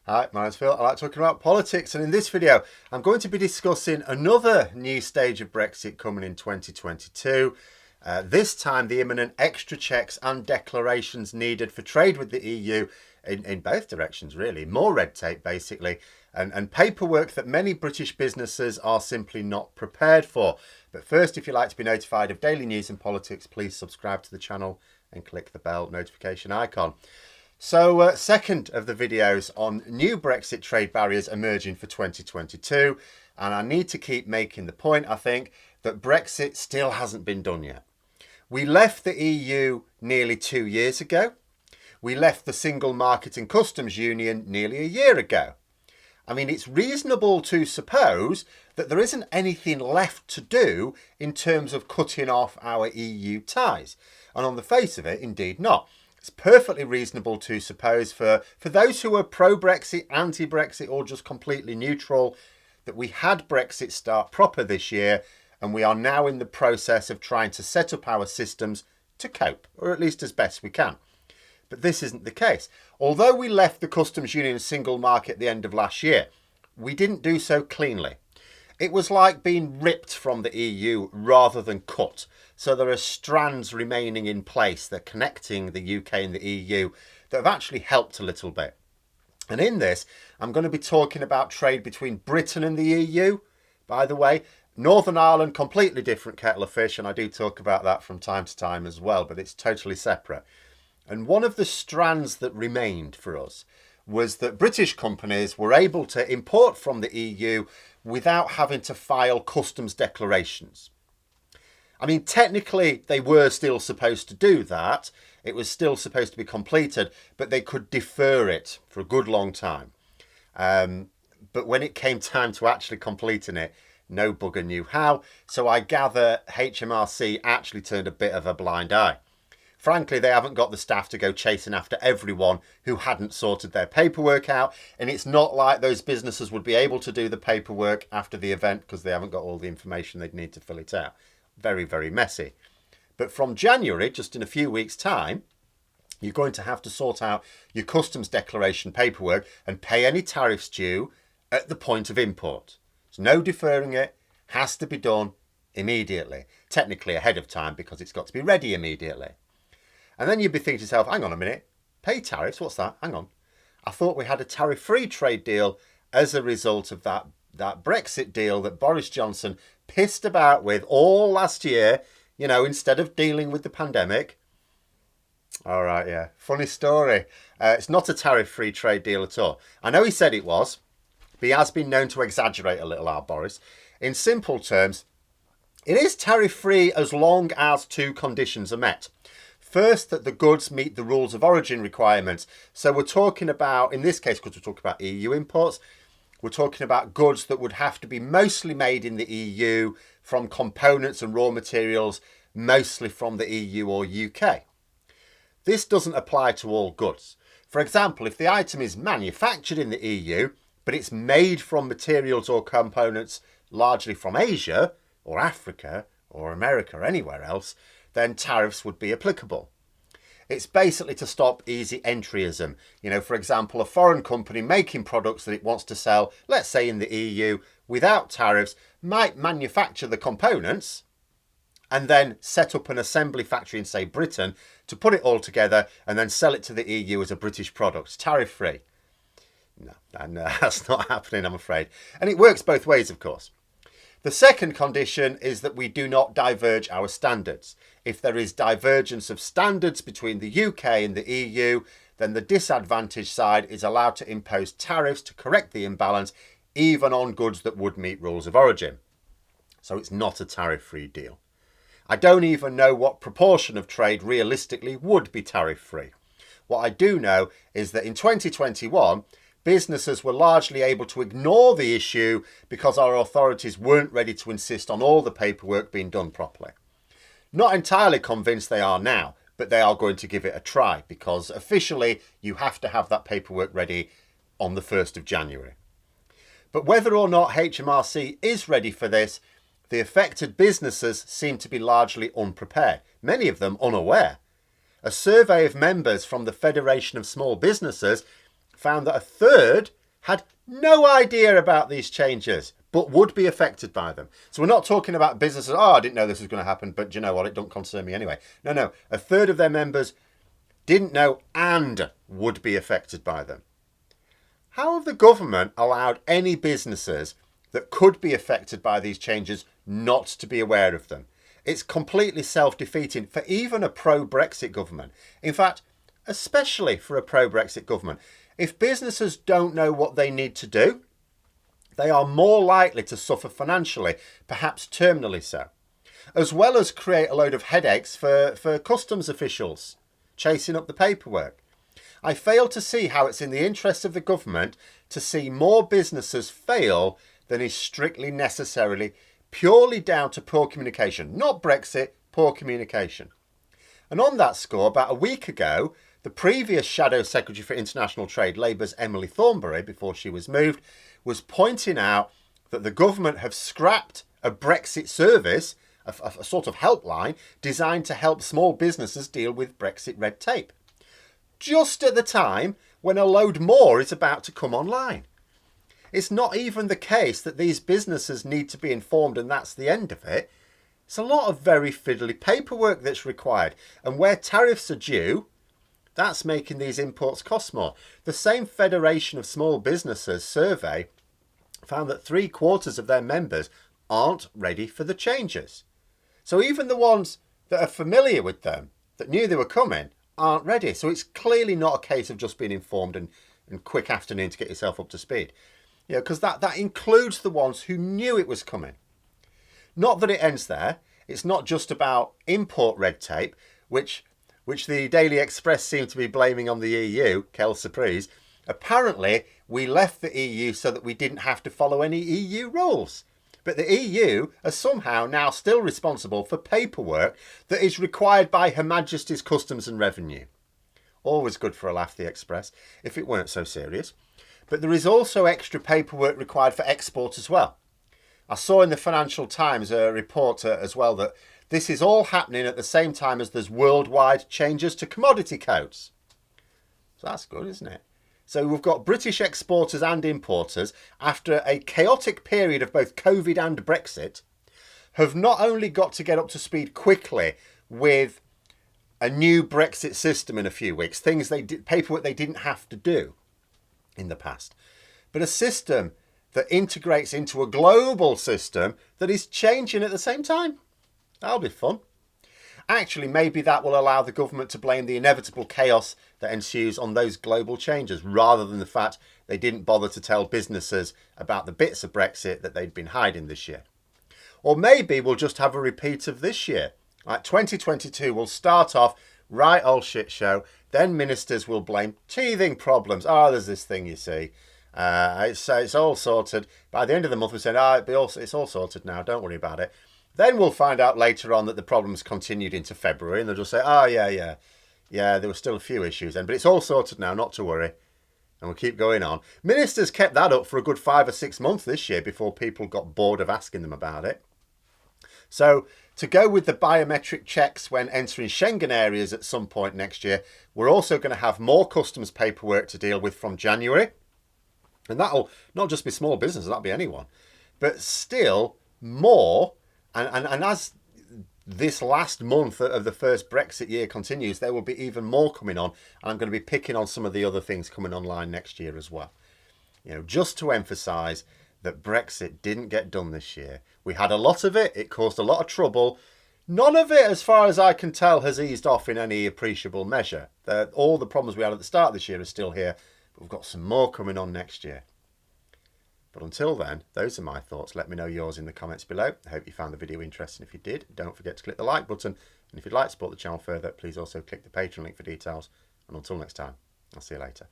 Hi, my name's Phil. I like talking about politics, and in this video, I'm going to be discussing another new stage of Brexit coming in 2022. This time, the imminent extra checks and declarations needed for trade with the EU in both directions, really. More red tape, basically, and paperwork that many British businesses are simply not prepared for. But first, if you'd like to be notified of daily news and politics, please subscribe to the channel and click the bell notification icon. So, second of the videos on new Brexit trade barriers emerging for 2022. And I need to keep making the point, I think, that Brexit still hasn't been done yet. We left the EU nearly 2 years ago. We left the single market and customs union nearly a year ago. I mean, it's reasonable to suppose that there isn't anything left to do in terms of cutting off our EU ties. And on the face of it, indeed not. It's perfectly reasonable to suppose for those who are pro-Brexit, anti-Brexit, or just completely neutral, that we had Brexit start proper this year, and we are now in the process of trying to set up our systems to cope, or at least as best we can. But this isn't the case. Although we left the customs union single market at the end of last year, we didn't do so cleanly. It was like being ripped from the EU rather than cut. So there are strands remaining in place that are connecting the UK and the EU that have actually helped a little bit. And in this, I'm going to be talking about trade between Britain and the EU. By the way, Northern Ireland, completely different kettle of fish, and I do talk about that from time to time as well, but it's totally separate. And one of the strands that remained for us was that British companies were able to import from the EU without having to file customs declarations. I mean, technically, they were still supposed to do that. It was still supposed to be completed, but they could defer it for a good long time. But when it came time to actually completing it, no bugger knew how. So I gather HMRC actually turned a bit of a blind eye. Frankly, they haven't got the staff to go chasing after everyone who hadn't sorted their paperwork out. And it's not like those businesses would be able to do the paperwork after the event because they haven't got all the information they'd need to fill it out. Very, very messy. But from January, just in a few weeks' time, you're going to have to sort out your customs declaration paperwork and pay any tariffs due at the point of import. There's no deferring it. Has to be done immediately. Technically ahead of time because it's got to be ready immediately. And then you'd be thinking to yourself, hang on a minute, pay tariffs? What's that? Hang on. I thought we had a tariff-free trade deal as a result of that Brexit deal that Boris Johnson pissed about with all last year, you know, instead of dealing with the pandemic. All right, yeah. Funny story. It's not a tariff-free trade deal at all. I know he said it was, but he has been known to exaggerate a little, our Boris. In simple terms, it is tariff-free as long as two conditions are met. First, that the goods meet the rules of origin requirements. So we're talking about, in this case, because we're talking about EU imports, we're talking about goods that would have to be mostly made in the EU from components and raw materials, mostly from the EU or UK. This doesn't apply to all goods. For example, if the item is manufactured in the EU, but it's made from materials or components largely from Asia or Africa or America or anywhere else, then tariffs would be applicable. It's basically to stop easy entryism. You know, for example, a foreign company making products that it wants to sell, let's say in the EU, without tariffs, might manufacture the components and then set up an assembly factory in, say, Britain to put it all together and then sell it to the EU as a British product, tariff-free. No, that's not happening, I'm afraid. And it works both ways, of course. The second condition is that we do not diverge our standards. If there is divergence of standards between the UK and the EU, then the disadvantaged side is allowed to impose tariffs to correct the imbalance, even on goods that would meet rules of origin. So it's not a tariff-free deal. I don't even know what proportion of trade realistically would be tariff-free. What I do know is that in 2021, businesses were largely able to ignore the issue because our authorities weren't ready to insist on all the paperwork being done properly. Not entirely convinced they are now, but they are going to give it a try because officially you have to have that paperwork ready on the 1st of January. But whether or not HMRC is ready for this, the affected businesses seem to be largely unprepared, many of them unaware. A survey of members from the Federation of Small Businesses found that a third had no idea about these changes, but would be affected by them. So we're not talking about businesses, I didn't know this was going to happen, but do you know what, it don't concern me anyway. No, a third of their members didn't know and would be affected by them. How have the government allowed any businesses that could be affected by these changes not to be aware of them? It's completely self-defeating for even a pro-Brexit government. In fact, especially for a pro-Brexit government. If businesses don't know what they need to do, they are more likely to suffer financially, perhaps terminally so, as well as create a load of headaches for customs officials chasing up the paperwork. I fail to see how it's in the interest of the government to see more businesses fail than is strictly necessarily purely down to poor communication. Not Brexit, poor communication. And on that score, about a week ago, the previous Shadow Secretary for International Trade, Labour's Emily Thornberry, before she was moved, was pointing out that the government have scrapped a Brexit service, a sort of helpline, designed to help small businesses deal with Brexit red tape. Just at the time when a load more is about to come online. It's not even the case that these businesses need to be informed and that's the end of it. It's a lot of very fiddly paperwork that's required. And where tariffs are due, that's making these imports cost more. The same Federation of Small Businesses survey found that 3/4 of their members aren't ready for the changes. So even the ones that are familiar with them, that knew they were coming, aren't ready. So it's clearly not a case of just being informed and quick afternoon to get yourself up to speed. You know, because that includes the ones who knew it was coming. Not that it ends there. It's not just about import red tape, which the Daily Express seemed to be blaming on the EU, quelle surprise. Apparently, we left the EU so that we didn't have to follow any EU rules. But the EU are somehow now still responsible for paperwork that is required by Her Majesty's Customs and Revenue. Always good for a laugh, the Express, if it weren't so serious. But there is also extra paperwork required for export as well. I saw in the Financial Times a report as well that this is all happening at the same time as there's worldwide changes to commodity codes. So that's good, isn't it? So we've got British exporters and importers, after a chaotic period of both COVID and Brexit, have not only got to get up to speed quickly with a new Brexit system in a few weeks, paperwork they didn't have to do in the past, but a system that integrates into a global system that is changing at the same time. That'll be fun. Actually, maybe that will allow the government to blame the inevitable chaos that ensues on those global changes, rather than the fact they didn't bother to tell businesses about the bits of Brexit that they'd been hiding this year. Or maybe we'll just have a repeat of this year. Like 2022 will start off right old shit show, then ministers will blame teething problems. There's this thing, you see. It's all sorted. By the end of the month, we said, it's all sorted now, don't worry about it. Then we'll find out later on that the problems continued into February, and they'll just say, yeah, there were still a few issues then, but it's all sorted now, not to worry. And we'll keep going on. Ministers kept that up for a good 5 or 6 months this year before people got bored of asking them about it. So to go with the biometric checks when entering Schengen areas at some point next year, we're also going to have more customs paperwork to deal with from January. And that'll not just be small businesses, that'll be anyone. But still more. And as this last month of the first Brexit year continues, there will be even more coming on. And I'm going to be picking on some of the other things coming online next year as well. You know, just to emphasise that Brexit didn't get done this year. We had a lot of it. It caused a lot of trouble. None of it, as far as I can tell, has eased off in any appreciable measure. All the problems we had at the start of this year are still here. But we've got some more coming on next year. But until then, those are my thoughts. Let me know yours in the comments below. I hope you found the video interesting. If you did, don't forget to click the like button. And if you'd like to support the channel further, please also click the Patreon link for details. And until next time, I'll see you later.